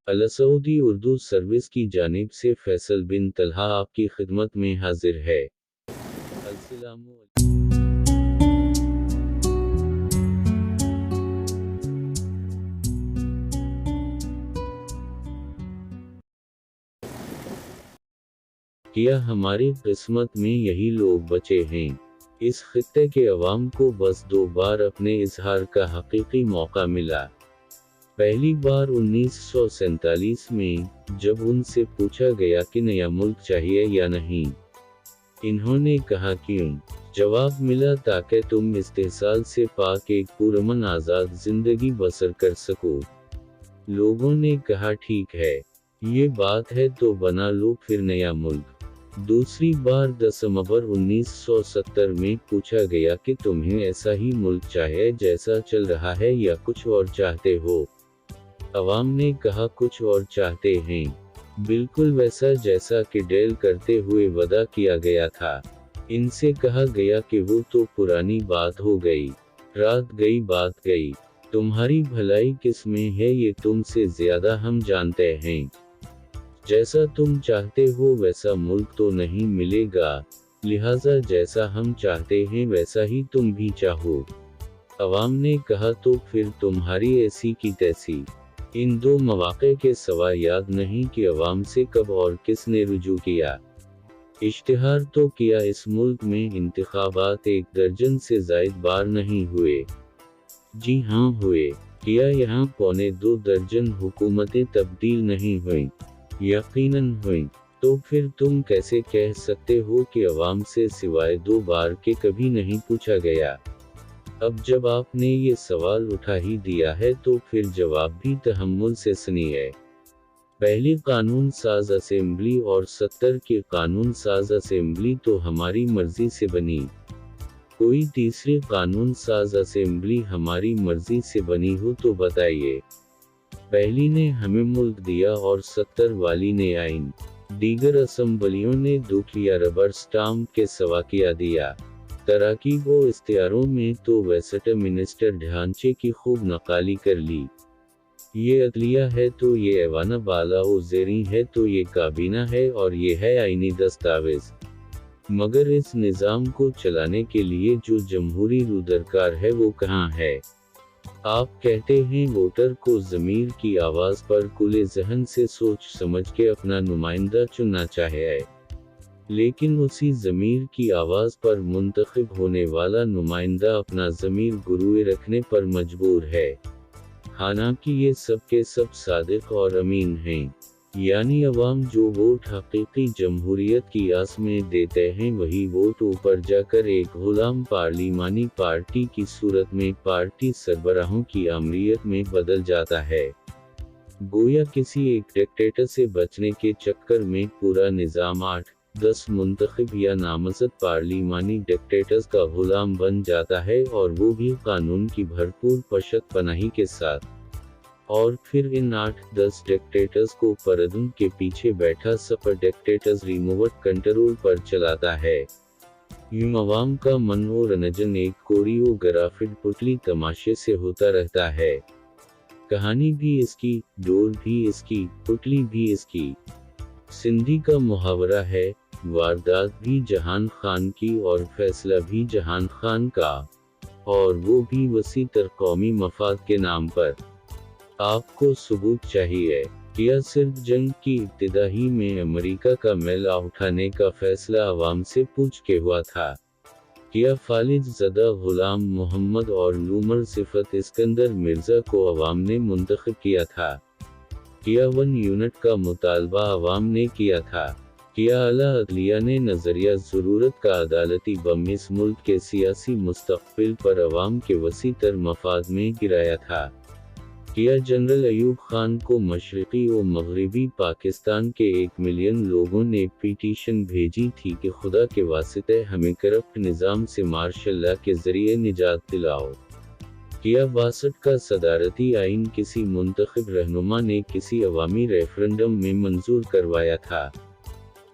अलसऊदी Urdu service की जानिब से फैसल बिन तलहा आपकी खिदमत में हाजिर है। अस्सलामु क्या हमारी किस्मत में यही लोग बचे हैं। इस खित्ते के अवाम को बस 2 बार अपने इजहार का हकीकी मौका मिला। पहली बार 1947 में, जब उनसे पूछा गया कि नया मुल्क चाहिए या नहीं। इन्होंने कहा क्यों? जवाब मिला ताकि तुम इस्तेहसाल से पाक एक पुरअमन आज़ाद जिंदगी बसर कर सको। लोगों ने कहा ठीक है, ये बात है तो बना लो फिर नया मुल्क। दूसरी बार 10 दिसंबर 1970 में पूछा गया कि तुम्हें ऐसा ही मुल्क चाहिए जैसा चल रहा है या कुछ और चाहते हो। अवाम ने कहा कुछ और चाहते हैं, बिल्कुल वैसा जैसा कि डेल करते हुए वादा किया गया था। इनसे कहा गया कि वो तो पुरानी बात हो गई, रात गई बात गई, तुम्हारी भलाई किस में है ये तुमसे ज्यादा हम जानते हैं। जैसा तुम चाहते हो वैसा मुल्क तो नहीं मिलेगा, लिहाजा जैसा हम चाहते हैं वैसा ही तुम भी चाहो। अवाम ने कहा तो फिर तुम्हारी ऐसी की तैसी। इन 2 मौक़े के सिवा याद नहीं कि अवाम से कब और किसने रुजू किया। इश्तिहार तो किया, इस मुल्क में इंतखाबात 1 दर्जन से ज़ायद बार नहीं हुए। जी हाँ हुए। किया यहाँ 1.25 दर्जन हुकूमतें तब्दील नहीं हुई? यकीनन हुई। तो फिर तुम कैसे कह सकते हो कि अवाम से सिवाय 2 बार के कभी नहीं पूछा गया? अब जब आपने ये सवाल उठा ही दिया है तो फिर जवाब भी तहम्मुल से सुनिए। पहली कानून साज असेंबली और 70 की कानून साज असेंबली तो हमारी मर्जी से बनी। कोई तीसरी कानून साज असेंबली हमारी मर्जी से बनी हो तो बताइए। पहली ने हमें मुल्क दिया और 70 वाली ने आइन। दीगर असम्बलियों ने दुख या रबर स्टाम्प के सिवा किया दिया। तराकीब व इख्तियारों में तो वेस्टर मिनिस्टर ढांचे की खूब नकाली कर ली। ये अदलिया है तो ये ऐवान बाला व ज़ेरी है तो ये काबीना है और ये है आईनी दस्तावेज। मगर इस निज़ाम को चलाने के लिए जो जमहूरी रूह दरकार है वो कहाँ है? आप कहते हैं वोटर को ज़मीर की आवाज़ पर खुले ज़हन से सोच समझ के अपना नुमाइंदा चुनना चाहिए, लेकिन उसी ज़मीर की आवाज़ पर मुंतखब होने वाला नुमाइंदा अपना ज़मीर गुरूए रखने पर मजबूर है। हालांकि ये सब के सब सादिक और अमीन हैं, यानी अवाम जो वोट हकीकी जमहूरियत की आस में देते हैं वही वोट ऊपर जाकर एक गुलाम पार्लिमानी पार्टी की सूरत में पार्टी सरबराहों की आमरीयत में बदल जाता है। गोया किसी एक डिक्टेटर से बचने के चक्कर में पूरा निज़ाम 8-10 मुंतखब या नामज़द पार्लिमानी डिक्टेटर्स का गुलाम बन जाता है, और वो भी कानून की भरपूर पशत पनाही के साथ। और फिर इन 8-10 डिक्टेटर्स को परदुन के पीछे बैठा सुपर डिक्टेटर्स रिमोट कंट्रोल पर चलाता है। यूं अवाम का मनोरंजन एक कोरियोग्राफिड पुतली तमाशे से होता रहता है। कहानी भी इसकी, डोर भी इसकी, पुतली भी इसकी। सिंधी का मुहावरा है, वारदात भी जहान खान की और फैसला भी जहान खान का, और वो भी वसी तर कौमी मफाद के नाम पर। आपको सबूत चाहिए, या सिर्फ जंग की इब्तिदा ही में अमेरिका का मैला उठाने का फैसला अवाम से पूछ के हुआ था? क्या खालिद ज़दा गुलाम मोहम्मद और लूमर सिफत इस्कंदर मिर्ज़ा को अवाम ने मुंतखब किया था? क्या 1 यूनिट का मुतालबा अवाम ने किया था? क्या आला अदलिया ने नज़रिया ज़रूरत का अदालती बम इस मुल्क के सियासी मुस्तक़बिल पर अवाम के वसी तर मफाद में गिराया था? क्या जनरल अयूब खान को मशरिकी व मगरिबी पाकिस्तान के 1 मिलियन लोगों ने पिटीशन भेजी थी कि खुदा के वास्ते हमें करप्ट निज़ाम से मार्शल लॉ के ज़रिए निजात दिलाओ? क्या 62 का सदारती आइन किसी मुंतखब रहनुमा ने किसी अवामी रेफरेंडम में मंजूर करवाया था?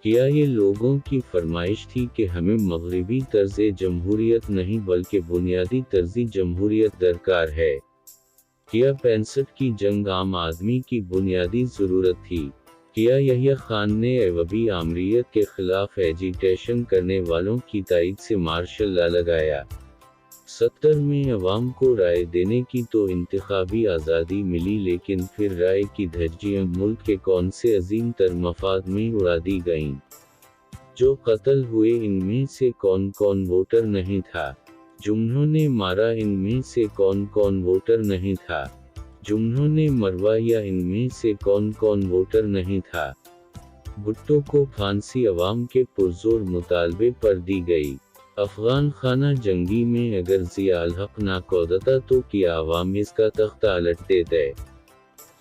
क्या ये लोगों की फरमाइश थी कि हमें मगरिबी तर्ज़े जमहूरियत नहीं बल्कि बुनियादी तर्ज़ी जमहूरियत दरकार है? क्या 65 की जंग आम आदमी की बुनियादी ज़रूरत थी? क्या यहिया खान ने अवबी आमरीत के खिलाफ एजिटेशन करने वालों की तायद से मार्शल लॉ लगाया? 70 में अवाम को राय देने की तो इंतखाबी आज़ादी मिली, लेकिन फिर राय की धज्जियां मुल्क के कौन से अजीम तर मफाद में उड़ा दी गईं? जो कत्ल हुए इनमें से कौन कौन वोटर नहीं था? जिन्होंने मारा इनमें से कौन कौन वोटर नहीं था? जिन्होंने मरवाया इनमें से कौन कौन वोटर नहीं था? भुट्टो को फांसी अवाम के पुरजोर मुतालबे पर दी गई। अफगान खाना जंगी में अगर ज़िया अल हक ना कूदता तो क्या अवाम इसका तख्ता अलट देते?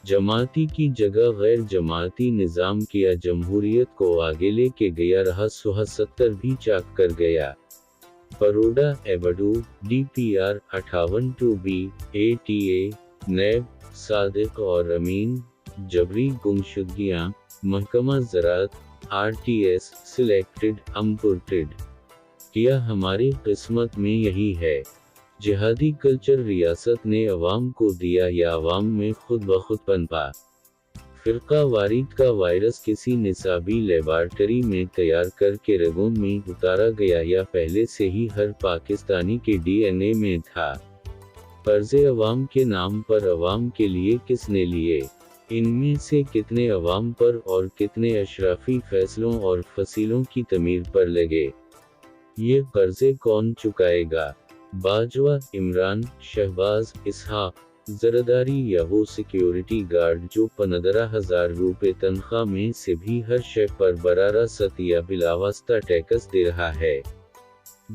जमाती की जगह गैर जमाती निज़ाम किया जमहूरियत को आगे लेके गया रहा, 70 भी चाक कर गया। परोडा एबडू DPR 58 2B ATA नैब सादिक और अमीन जबरी गुमशुदगियाँ महकमा ज़राअत RTS सिलेक्टेड अम्पुर्टेड। क्या हमारी किस्मत में यही है? जिहादी कल्चर रियासत ने अवाम को दिया या अवाम में खुद ब खुद पनपा? फ़िरका वारीद का वायरस किसी निसाबी लेबार्टरी में तैयार करके रगों में उतारा गया या पहले से ही हर पाकिस्तानी के DNA में था? कर्ज़े अवाम के नाम पर अवाम के लिए किसने लिए? इनमें से कितने अवाम पर और कितने अशराफी फैसलों और फसीलों की तमीर पर लगे? ये कर्ज़े कौन चुकाएगा? बाजवा, इमरान, शहबाज, इसहाक, जरदारी या वो सिक्योरिटी गार्ड जो 15,000 रुपए तनख्वाह में से भी हर शय पर बरारा सत या बिलावास्ता टैक्स दे रहा है?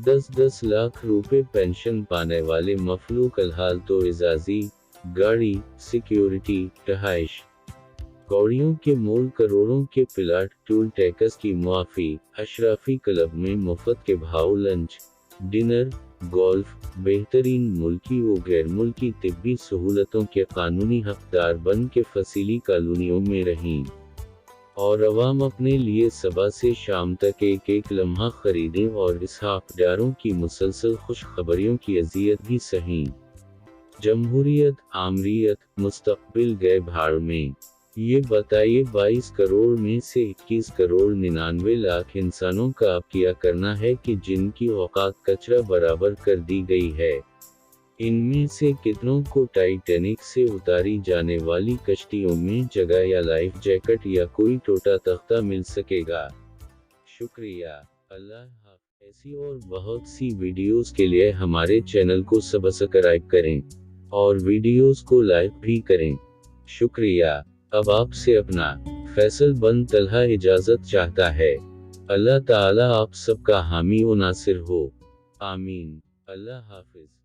10-10 लाख रुपए पेंशन पाने वाले मफलूक अलहाल तो इजाज़ी, गाड़ी, सिक्योरिटी, रहाइश, कौड़ियों के मोल करोड़ों के प्लाट, टूल टैक्स की मुआफ़ी, अशराफी क्लब में मुफ्त के भाव लंच, डिनर, गोल्फ, बेहतरीन मुल्की व गैर मुल्की तिब्बी सहूलतों के कानूनी हकदार बन के फसीली कॉलोनियों में रहीं, और अवाम अपने लिए सुबह से शाम तक एक एक लम्हा खरीदें और इस हकदारों की मुसलसल खुशखबरियों की अजियत भी सहीं। जमहूरियत, आमरीत, मुस्तकबिल गए भाड़ में। ये बताइए 22 करोड़ में से 21 करोड़ 99 लाख इंसानों का अब क्या करना है कि जिनकी औकात कचरा बराबर कर दी गई है? इनमें से कितनों को टाइटैनिक से उतारी जाने वाली कश्तियों में जगह या लाइफ जैकेट या कोई टोटा तख्ता मिल सकेगा? शुक्रिया। अल्लाह हाफ़िज़। ऐसी और बहुत सी वीडियोस के लिए हमारे चैनल को सब्सक्राइब करें और वीडियोस को लाइक भी करें। शुक्रिया। अब आपसे अपना फैसल बन तलहा इजाज़त चाहता है। अल्लाह ताला आप सबका हामी व नासिर हो। आमीन। अल्लाह हाफ़िज़।